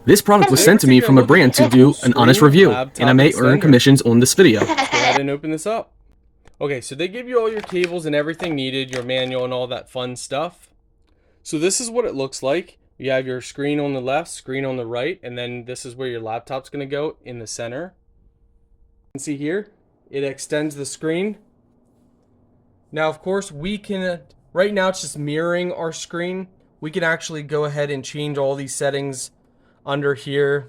This product was sent to me from a brand to do an honest review, and I may earn commissions on this video. Let's go ahead and open this up. Okay, so they give you all your cables and everything needed, your manual and all that fun stuff. So this is what it looks like. You have your screen on the left, screen on the right, and then this is where your laptop's going to go in the center. You can see here, it extends the screen. Now, of course, we can, right now it's just mirroring our screen. We can actually go ahead and change all these settings under here.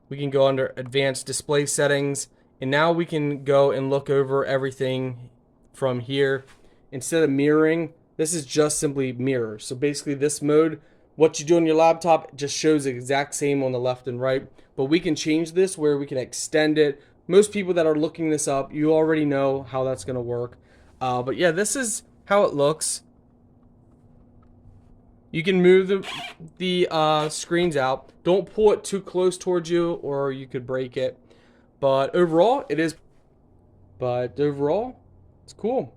We can go under advanced display settings, and now we can go and look over everything from here. Instead of mirroring, this is just simply mirror. So basically this mode, what you do on your laptop just shows the exact same on the left and right, but we can change this where we can extend it. Most people that are looking this up, you already know how that's going to work. But yeah, this is how it looks. You can move the screens out. Don't pull it too close towards you or you could break it. But overall, it's cool.